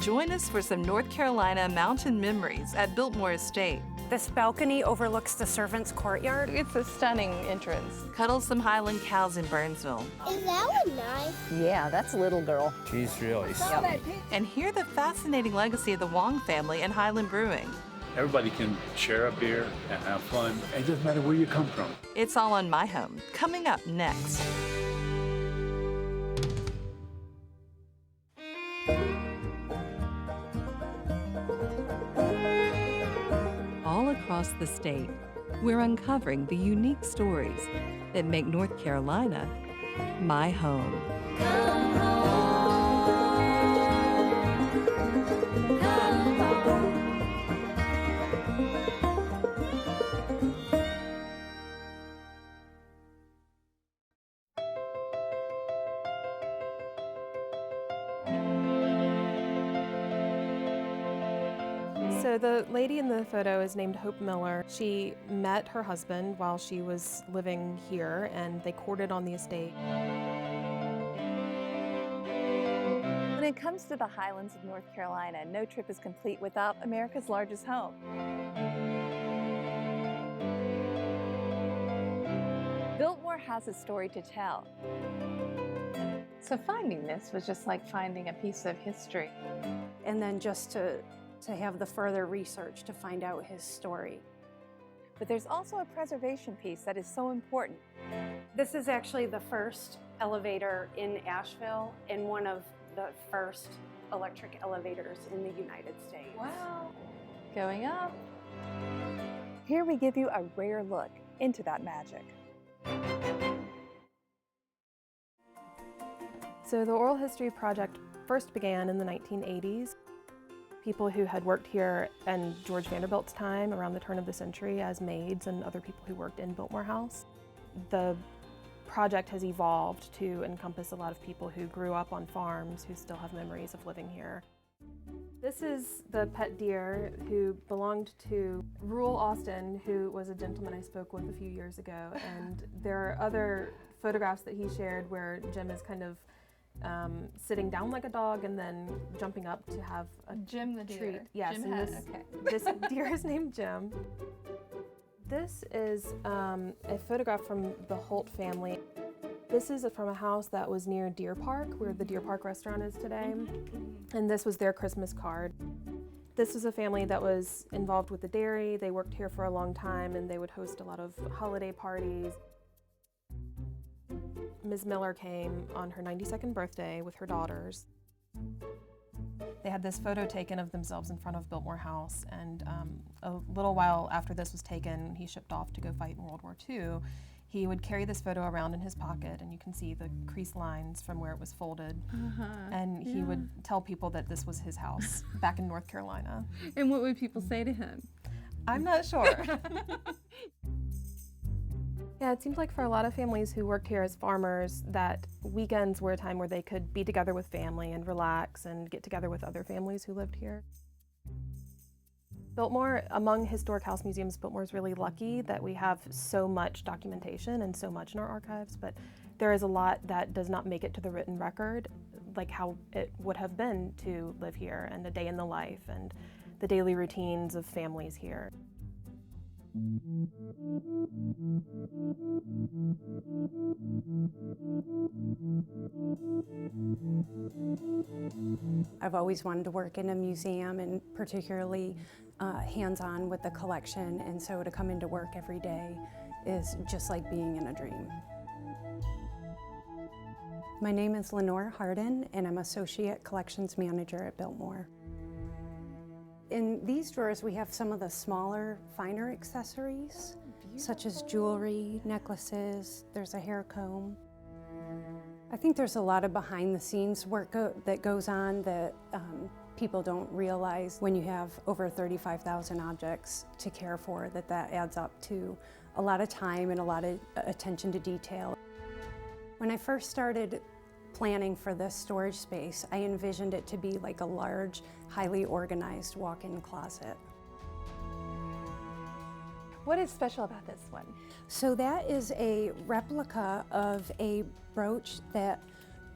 Join us for some North Carolina mountain memories at Biltmore Estate. This balcony overlooks the servants' courtyard. It's a stunning entrance. Cuddle some Highland cows in Burnsville. Is that one nice? Yeah, that's Little Girl. She's really And hear the fascinating legacy of the Wong family and Highland Brewing. Everybody can share a beer and have fun. It doesn't matter where you come from. It's all on My Home, coming up next. All across the state, we're uncovering the unique stories that make North Carolina my home. Come home. Come home. So the lady in the photo is named Hope Miller. She met her husband while she was living here, and they courted on the estate. When it comes to the Highlands of North Carolina, no trip is complete without America's largest home. Biltmore has a story to tell. So finding this was just like finding a piece of history. And then just to have the further research to find out his story. But there's also a preservation piece that is so important. This is actually the first elevator in Asheville and one of the first electric elevators in the United States. Wow. Going up. Here we give you a rare look into that magic. So the Oral History Project first began in the 1980s. People who had worked here in George Vanderbilt's time around the turn of the century as maids and other people who worked in Biltmore House. The project has evolved to encompass a lot of people who grew up on farms who still have memories of living here. This is the pet deer who belonged to Rule Austin, who was a gentleman I spoke with a few years ago. And there are other photographs that he shared where Jim is kind of sitting down like a dog and then jumping up to have a Jim the deer. treat. Yes, Jim and okay. this deer is named Jim. This is a photograph from the Holt family. This is from a house that was near Deer Park, where the Deer Park restaurant is today. And this was their Christmas card. This is a family that was involved with the dairy. They worked here for a long time and they would host a lot of holiday parties. Ms. Miller came on her 92nd birthday with her daughters. They had this photo taken of themselves in front of Biltmore House, and a little while after this was taken, he shipped off to go fight in World War II. He would carry this photo around in his pocket, and you can see the crease lines from where it was folded. And he would tell people that this was his house back in North Carolina. And what would people say to him? I'm not sure. Yeah, it seemed like for a lot of families who worked here as farmers that weekends were a time where they could be together with family and relax and get together with other families who lived here. Biltmore, among historic house museums, Biltmore is really lucky that we have so much documentation and so much in our archives, but there is a lot that does not make it to the written record, like how it would have been to live here and a day in the life and the daily routines of families here. I've always wanted to work in a museum and particularly hands-on with the collection, and so to come into work every day is just like being in a dream. My name is Lenore Harden and I'm Associate Collections Manager at Biltmore. In these drawers we have some of the smaller, finer accessories, such as jewelry, necklaces, there's a hair comb. I think there's a lot of behind the scenes work that goes on that people don't realize when you have over 35,000 objects to care for, that adds up to a lot of time and a lot of attention to detail. When I first started planning for this storage space, I envisioned it to be like a large, highly organized walk-in closet. What is special about this one? So that is a replica of a brooch that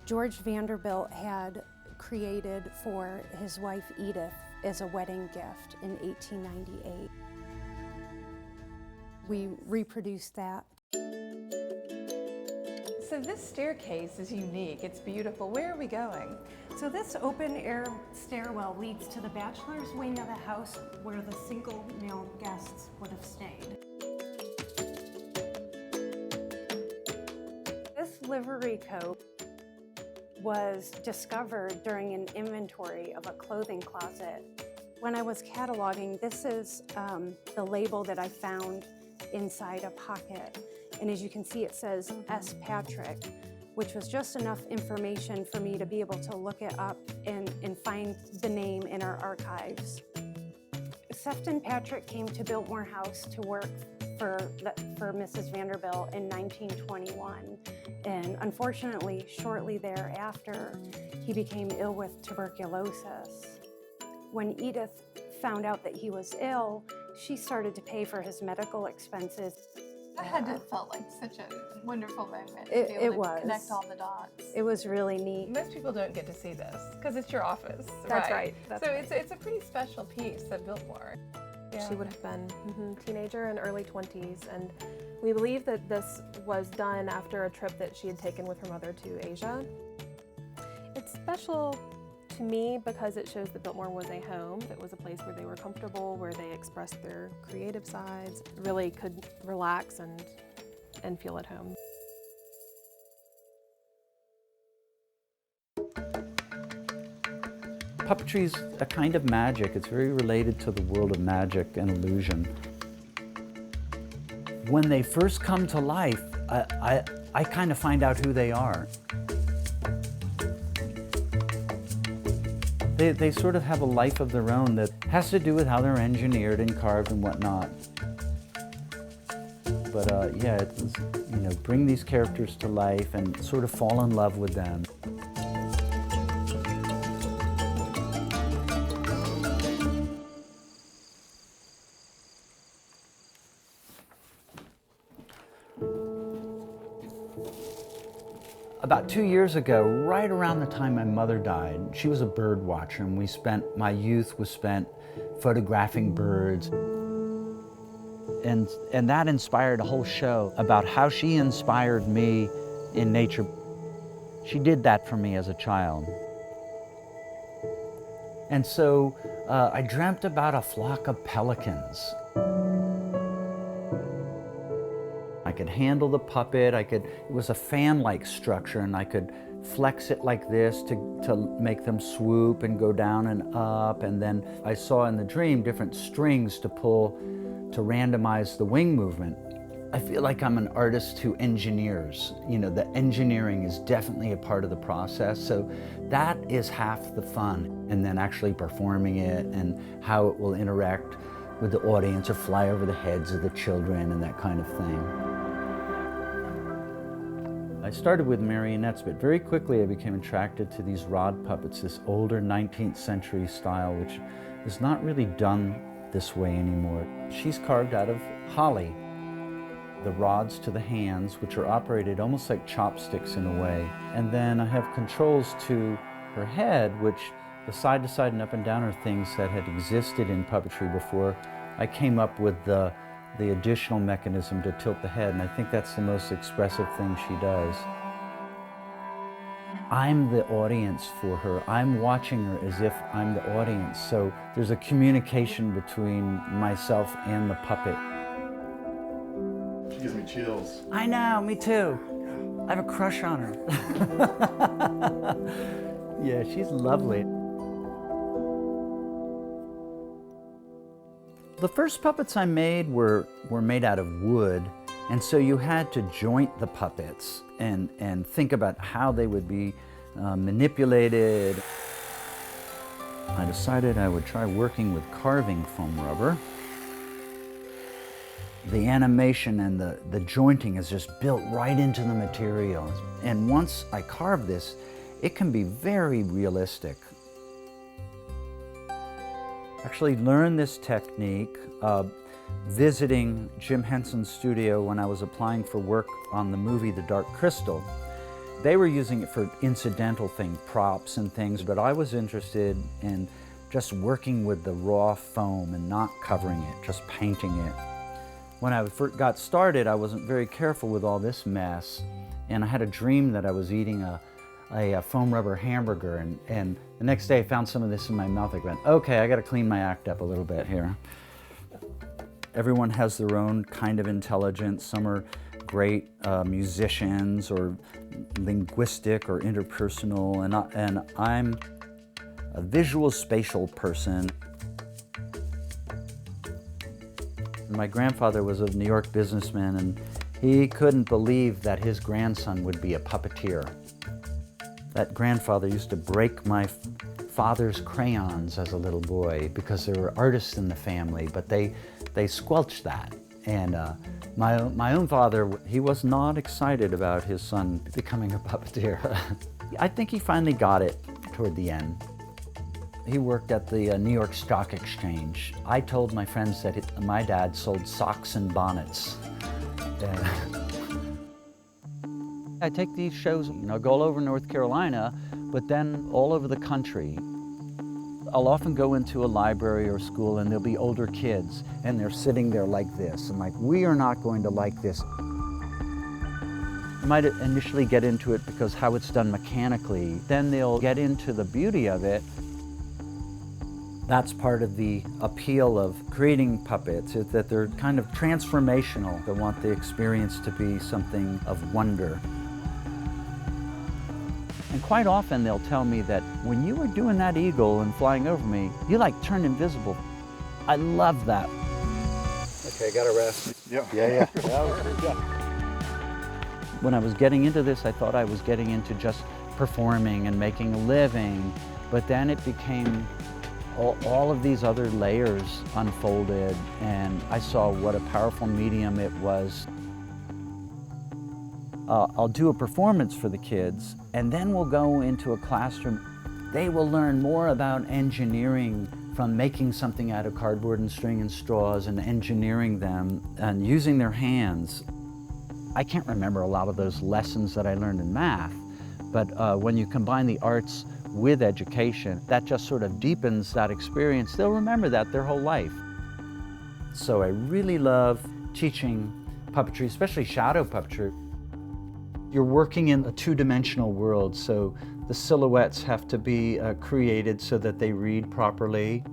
George Vanderbilt had created for his wife Edith as a wedding gift in 1898. We reproduced that. So this staircase is unique. It's beautiful. Where are we going? So this open air stairwell leads to the bachelor's wing of the house where the single male guests would have stayed. This livery coat was discovered during an inventory of a clothing closet. When I was cataloging, this is the label that I found inside a pocket. And as you can see, it says S. Patrick, which was just enough information for me to be able to look it up and find the name in our archives. Sefton Patrick came to Biltmore House to work for Mrs. Vanderbilt in 1921. And unfortunately, shortly thereafter, he became ill with tuberculosis. When Edith found out that he was ill, she started to pay for his medical expenses. That had to have felt like such a wonderful moment. It- to be able it to was. connect all the dots. It was really neat. Most people don't get to see this because it's your office. That's right, that's so right. it's a pretty special piece at Biltmore. Yeah. She would have been teenager and early 20s, and we believe that this was done after a trip that she had taken with her mother to Asia. It's special to me because it shows that Biltmore was a home, that was a place where they were comfortable, where they expressed their creative sides, really could relax and feel at home. Puppetry is a kind of magic. It's very related to the world of magic and illusion. When they first come to life, I kind of find out who they are. They sort of have a life of their own that has to do with how they're engineered and carved and whatnot. But yeah, it was, bring these characters to life and sort of fall in love with them. About 2 years ago, right around the time my mother died, she was a bird watcher, and my youth was spent photographing birds. And that inspired a whole show about how she inspired me in nature. She did that for me as a child. And so I dreamt about a flock of pelicans. I could handle the puppet, it was a fan-like structure, and I could flex it like this to make them swoop and go down and up. And then I saw in the dream different strings to pull to randomize the wing movement. I feel like I'm an artist who engineers. The engineering is definitely a part of the process. So that is half the fun. And then actually performing it and how it will interact with the audience or fly over the heads of the children and that kind of thing. I started with marionettes, but very quickly I became attracted to these rod puppets, this older 19th century style, which is not really done this way anymore. She's carved out of holly. The rods to the hands, which are operated almost like chopsticks in a way. And then I have controls to her head, which the side to side and up and down are things that had existed in puppetry before I came up with the additional mechanism to tilt the head, and I think that's the most expressive thing she does. I'm the audience for her. I'm watching her as if I'm the audience, so there's a communication between myself and the puppet. She gives me chills. I know, me too. I have a crush on her. Yeah, she's lovely. The first puppets I made were made out of wood, and so you had to joint the puppets and think about how they would be manipulated. I decided I would try working with carving foam rubber. The animation and the jointing is just built right into the material. And once I carve this, it can be very realistic. Actually learned this technique visiting Jim Henson's studio when I was applying for work on the movie The Dark Crystal. They were using it for incidental things, props and things, but I was interested in just working with the raw foam and not covering it, just painting it. When I first got started, I wasn't very careful with all this mess, and I had a dream that I was eating a foam rubber hamburger, and the next day I found some of this in my mouth. I went, okay, I gotta clean my act up a little bit here. Everyone has their own kind of intelligence. Some are great musicians or linguistic or interpersonal, and I'm a visual spatial person. My grandfather was a New York businessman, and he couldn't believe that his grandson would be a puppeteer. That grandfather used to break my father's crayons as a little boy because there were artists in the family, but they squelched that. And my own father, he was not excited about his son becoming a puppeteer. I think he finally got it toward the end. He worked at the New York Stock Exchange. I told my friends that my dad sold socks and bonnets. I take these shows, go all over North Carolina, but then all over the country. I'll often go into a library or school and there'll be older kids and they're sitting there like this and like, we are not going to like this. You might initially get into it because how it's done mechanically, then they'll get into the beauty of it. That's part of the appeal of creating puppets, is that they're kind of transformational. They want the experience to be something of wonder. And quite often they'll tell me that when you were doing that eagle and flying over me, you like turned invisible. I love that. Okay, got to rest. Yeah. When I was getting into this, I thought I was getting into just performing and making a living, but then it became all of these other layers unfolded, and I saw what a powerful medium it was. I'll do a performance for the kids, and then we'll go into a classroom. They will learn more about engineering, from making something out of cardboard and string and straws and engineering them and using their hands. I can't remember a lot of those lessons that I learned in math, but when you combine the arts with education, that just sort of deepens that experience. They'll remember that their whole life. So I really love teaching puppetry, especially shadow puppetry. You're working in a two-dimensional world, so the silhouettes have to be created so that they read properly.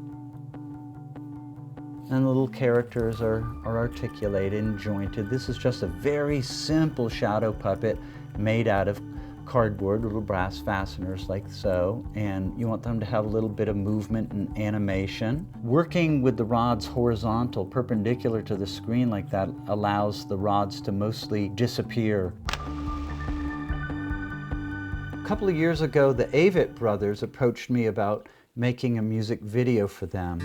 And the little characters are articulated and jointed. This is just a very simple shadow puppet made out of cardboard, little brass fasteners like so, and you want them to have a little bit of movement and animation. Working with the rods horizontal, perpendicular to the screen like that, allows the rods to mostly disappear. A couple of years ago, the Avett brothers approached me about making a music video for them.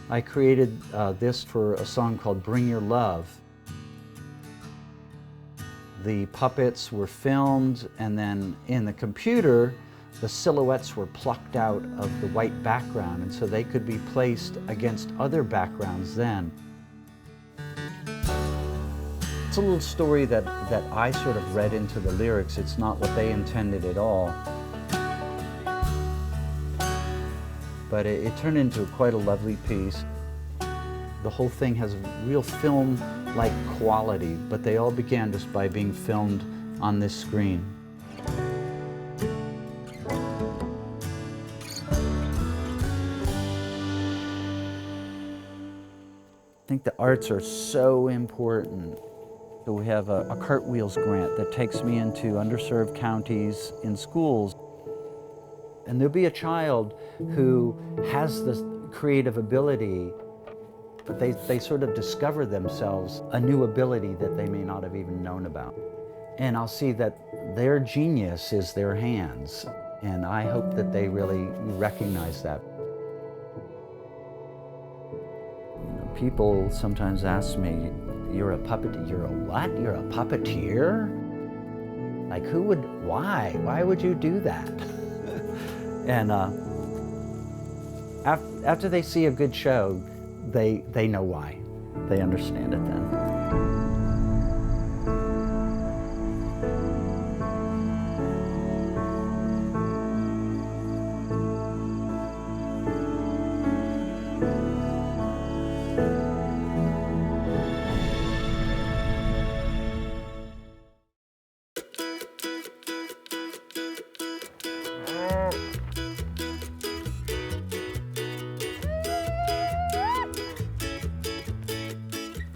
I created this for a song called Bring Your Love. The puppets were filmed, and then in the computer, the silhouettes were plucked out of the white background, and so they could be placed against other backgrounds then. It's a little story that I sort of read into the lyrics. It's not what they intended at all. But it turned into quite a lovely piece. The whole thing has real film-like quality, but they all began just by being filmed on this screen. I think the arts are so important. So we have a Cartwheels grant that takes me into underserved counties in schools. And there'll be a child who has this creative ability, but they sort of discover themselves a new ability that they may not have even known about. And I'll see that their genius is their hands. And I hope that they really recognize that. People sometimes ask me, you're a puppeteer, you're a what? You're a puppeteer? Like why? Why would you do that? And after they see a good show, they know why. They understand it then.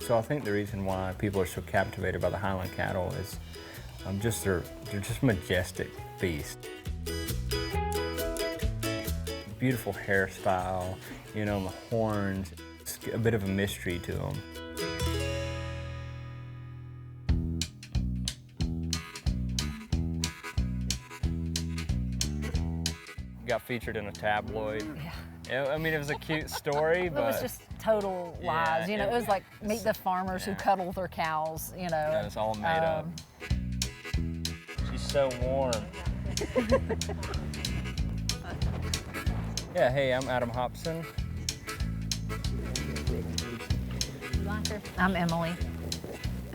So I think the reason why people are so captivated by the Highland cattle is they're just majestic beasts. Beautiful hairstyle, you know, the horns, it's a bit of a mystery to them. Got featured in a tabloid. Yeah. I mean, it was a cute story, but... It was just total lies, you know, it was like meet the farmers who cuddle their cows, you know. Yeah, it's all made up. She's so warm. Yeah, hey, I'm Adam Hobson. You like her? I'm Emily.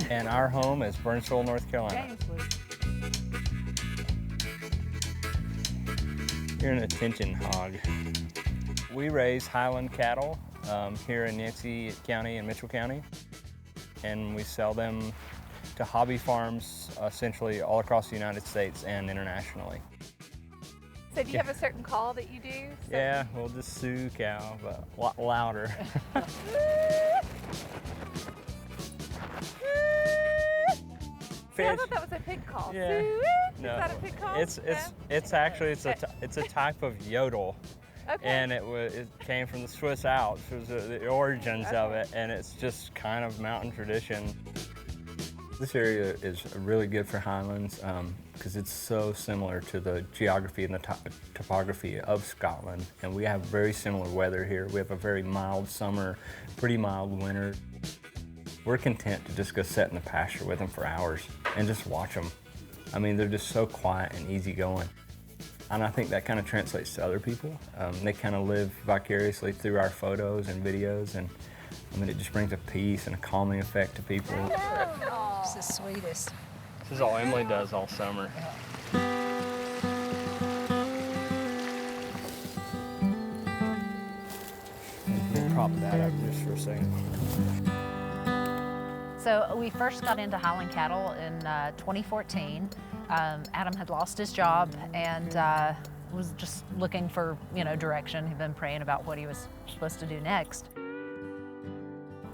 And our home is Burnsville, North Carolina. You're an attention hog. We raise Highland cattle here in Yancey County and Mitchell County, and we sell them to hobby farms essentially all across the United States and internationally. So do you have a certain call that you do? Yeah, we'll just Sioux cow, but a lot louder. I thought that was a pig call. Yeah. Is that a pig call? It's actually it's a type of yodel. Okay. And it came from the Swiss Alps, was the origins of it, and it's just kind of mountain tradition. This area is really good for highlands because it's so similar to the geography and the topography of Scotland, and we have very similar weather here. We have a very mild summer, pretty mild winter. We're content to just go sit in the pasture with them for hours and just watch them. I mean, they're just so quiet and easygoing. And I think that kind of translates to other people. They kind of live vicariously through our photos and videos, and I mean, it just brings a peace and a calming effect to people. She's the sweetest. This is all Emily does all summer. We'll prop that up just for a second. So we first got into Highland cattle in 2014. Adam had lost his job and was just looking for, you know, direction. He'd been praying about what he was supposed to do next.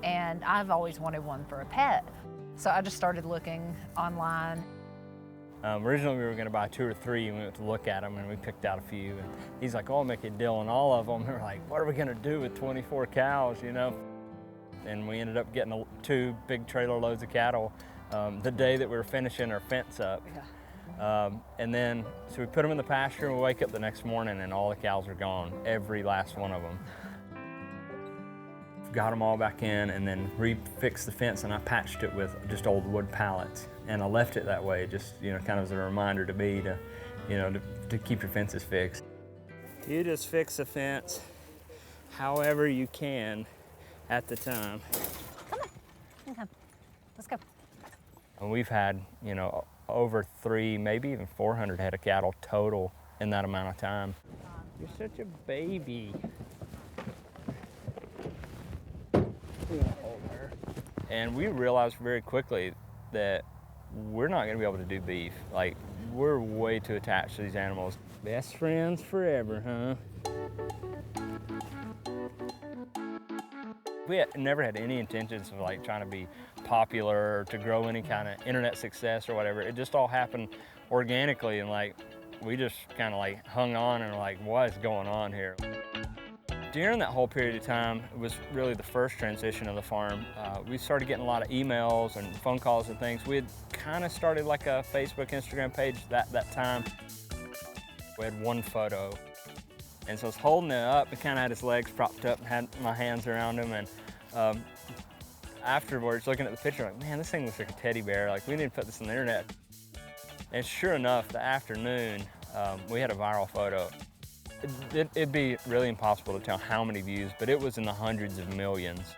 And I've always wanted one for a pet. So I just started looking online. Originally we were going to buy 2 or 3 and we went to look at them and we picked out a few. And he's like, oh, I'll make a deal on all of them. And we're like, what are we going to do with 24 cows, you know? And we ended up getting 2 big trailer loads of cattle the day that we were finishing our fence up. And then, so we put them in the pasture and we wake up the next morning and all the cows are gone, every last one of them. Got them all back in and then refixed the fence, and I patched it with just old wood pallets. And I left it that way, just, you know, kind of as a reminder to me to, you know, to keep your fences fixed. You just fix the fence however you can at the time. Come on, come. Let's go. And we've had, you know, over 300, maybe even 400 head of cattle total in that amount of time. You're such a baby. And we realized very quickly that we're not going to be able to do beef. Like, we're way too attached to these animals. Best friends forever, huh? We never had any intentions of like trying to be popular or to grow any kind of internet success or whatever. It just all happened organically, and like we just kind of like hung on and were like, what is going on here? During that whole period of time, it was really the first transition of the farm. We started getting a lot of emails and phone calls and things. We had kind of started like a Facebook, Instagram page that time. We had 1 photo. And so I was holding it up and kind of had his legs propped up and had my hands around him. And afterwards, looking at the picture, like, man, this thing looks like a teddy bear. Like, we need to put this on the internet. And sure enough, the afternoon, we had a viral photo. It'd be really impossible to tell how many views, but it was in the hundreds of millions.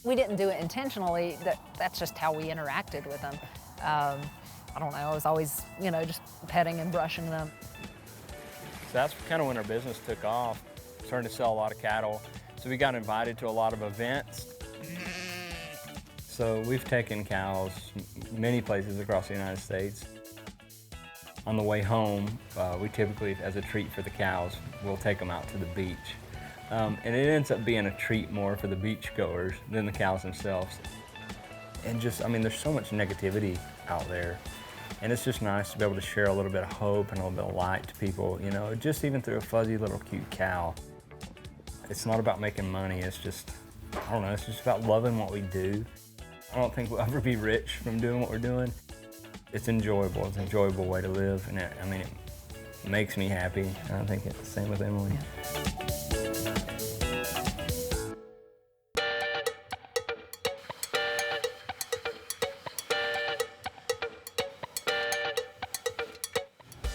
We didn't do it intentionally. That's just how we interacted with them. I don't know, I was always, you know, just petting and brushing them. So that's kind of when our business took off. Started to sell a lot of cattle. So we got invited to a lot of events. So we've taken cows many places across the United States. On the way home, we typically, as a treat for the cows, we'll take them out to the beach. And it ends up being a treat more for the beach goers than the cows themselves. And just, I mean, there's so much negativity out there. And it's just nice to be able to share a little bit of hope and a little bit of light to people, you know, just even through a fuzzy little cute cow. It's not about making money, it's just, I don't know, it's just about loving what we do. I don't think we'll ever be rich from doing what we're doing. It's enjoyable, it's an enjoyable way to live, and it makes me happy, and I think it's the same with Emily.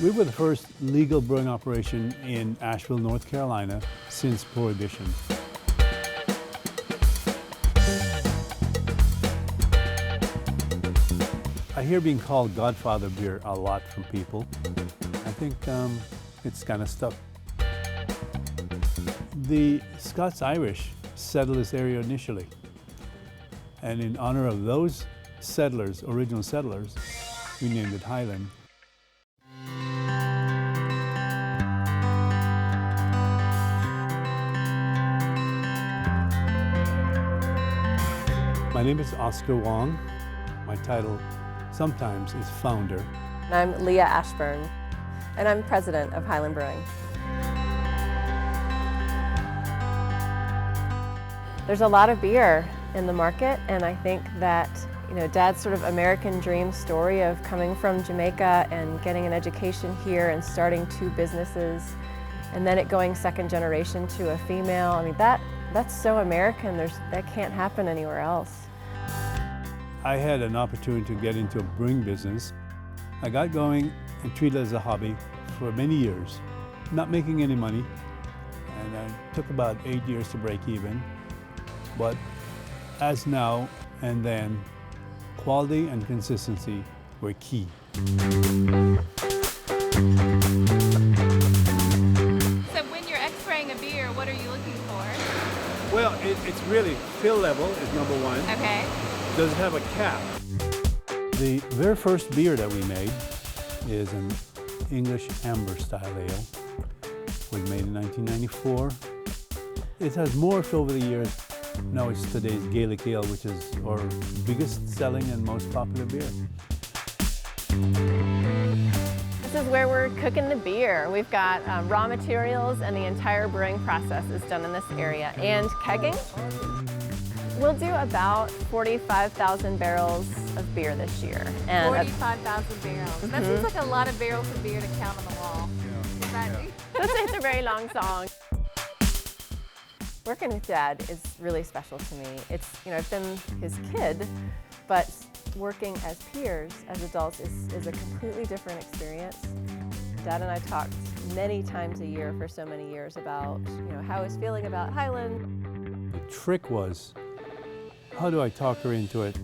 We were the first legal brewing operation in Asheville, North Carolina since Prohibition. I hear being called Godfather beer a lot from people. I think it's kind of stuck. The Scots-Irish settled this area initially. And in honor of those settlers, original settlers, we named it Highland. My name is Oscar Wong. My title sometimes is founder. I'm Leah Ashburn, and I'm president of Highland Brewing. There's a lot of beer in the market, and I think that, you know, Dad's sort of American dream story of coming from Jamaica and getting an education here and starting 2 businesses, and then it going second generation to a female. I mean, that's so American. That can't happen anywhere else. I had an opportunity to get into a brewing business. I got going and treated it as a hobby for many years, not making any money, and it took about 8 years to break even. But as now and then, quality and consistency were key. So when you're X-raying a beer, what are you looking for? Well, it's really fill level is number one. Okay. Does it have a cap? The very first beer that we made is an English amber style ale. It was made in 1994. It has morphed over the years. Now it's today's Gaelic ale, which is our biggest selling and most popular beer. This is where we're cooking the beer. We've got raw materials, and the entire brewing process is done in this area. And kegging. We'll do about 45,000 barrels of beer this year. And 45,000 barrels. That seems like a lot of barrels of beer to count on the wall. It's a very long song. Working with Dad is really special to me. It's, you know, I've been his kid, but working as peers, as adults, is a completely different experience. Dad and I talked many times a year for so many years about, you know, how he's feeling about Highland. The trick was, how do I talk her into it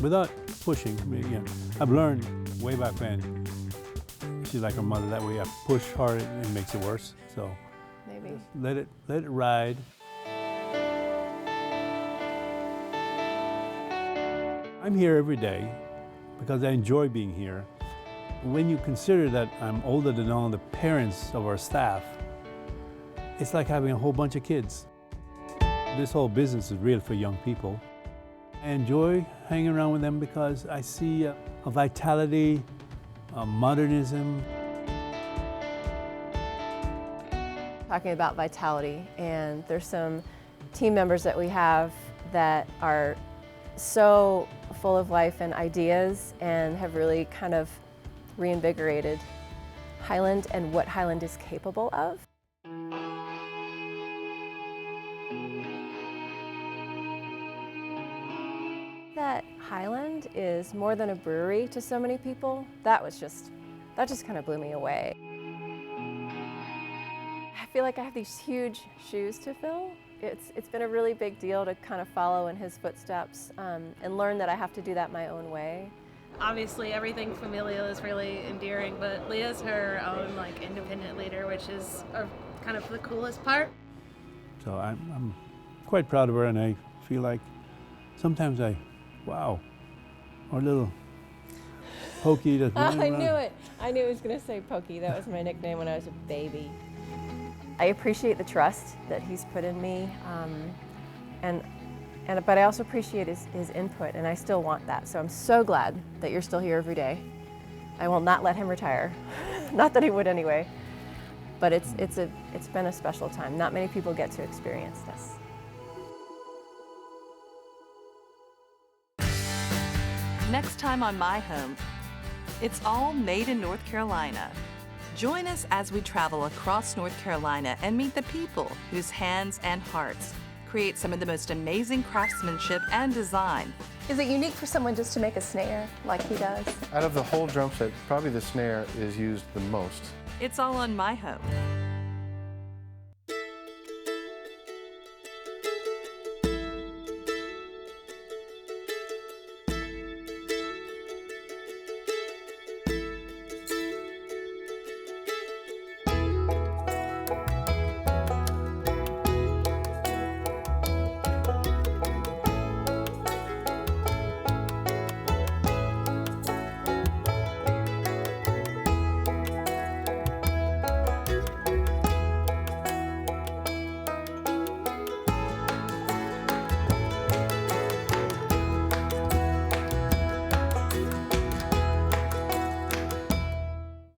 without pushing? I mean, again, I've learned way back when, she's like her mother, that way I push hard and it makes it worse. So maybe let it ride. I'm here every day because I enjoy being here. When you consider that I'm older than all the parents of our staff, it's like having a whole bunch of kids. This whole business is real for young people. I enjoy hanging around with them because I see a vitality, a modernism. Talking about vitality, and there's some team members that we have that are so full of life and ideas and have really kind of reinvigorated Highland and what Highland is capable of. That Highland is more than a brewery to so many people, that just kind of blew me away. I feel like I have these huge shoes to fill. It's been a really big deal to kind of follow in his footsteps and learn that I have to do that my own way. Obviously, everything familial is really endearing, but Leah's her own like independent leader, which is kind of the coolest part. So I'm quite proud of her, and I feel like sometimes wow, our little Pokey that's running around. I knew it. I knew it was going to say Pokey. That was my nickname when I was a baby. I appreciate the trust that he's put in me, and But I also appreciate his input, and I still want that. So I'm so glad that you're still here every day. I will not let him retire. Not that he would anyway. But it's been a special time. Not many people get to experience this. Next time on My Home, it's all made in North Carolina. Join us as we travel across North Carolina and meet the people whose hands and hearts create some of the most amazing craftsmanship and design. Is it unique for someone just to make a snare like he does? Out of the whole drum set, probably the snare is used the most. It's all on My Home.